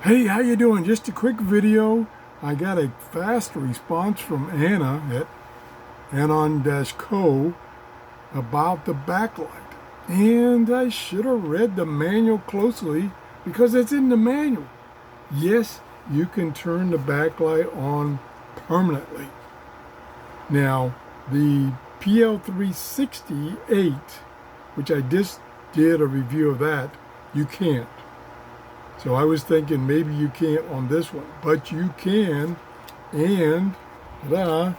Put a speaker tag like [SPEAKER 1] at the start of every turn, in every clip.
[SPEAKER 1] Hey, how you doing? Just a quick video. I got a fast response from Anna at Anon-Co about the backlight. And I should have read the manual closely because it's in the manual. Yes, you can turn the backlight on permanently. Now, the PL368, which I just did a review of that, you can't. So I was thinking maybe you can't on this one, but you can, and ta-da,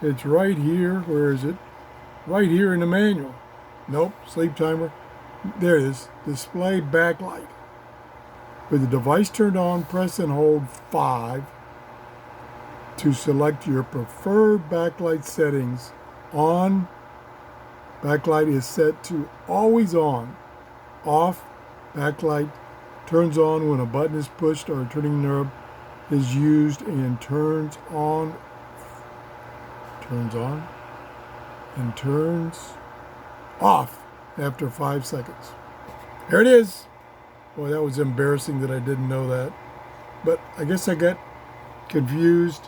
[SPEAKER 1] it's right here. Where is it? Right here in the manual. Nope, sleep timer. There it is, display backlight. With the device turned on, press and hold 5 to select your preferred backlight settings. On, backlight is set to always on. Off, backlight turns on when a button is pushed or a turning knob is used, and turns on and turns off after 5 seconds. There it is. Boy, that was embarrassing that I didn't know that. But I guess I got confused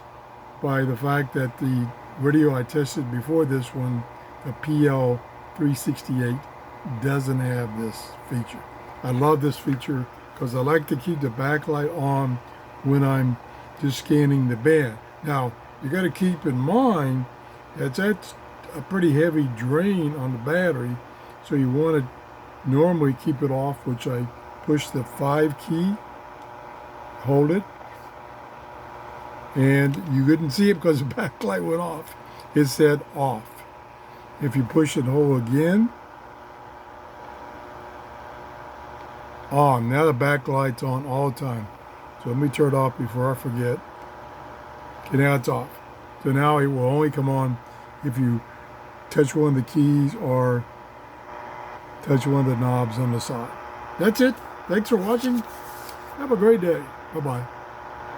[SPEAKER 1] by the fact that the video I tested before this one, the PL368, doesn't have this feature. I love this feature because I like to keep the backlight on when I'm just scanning the band. Now, you got to keep in mind that that's a pretty heavy drain on the battery, so you want to normally keep it off, which I push the 5 key, hold it, and you couldn't see it because the backlight went off. It said off. If you push and hold again, on. Now the backlight's on all the time. So let me turn it off before I forget. Okay, now it's off. So now it will only come on if you touch one of the keys or touch one of the knobs on the side. That's it. Thanks for watching. Have a great day. Bye-bye.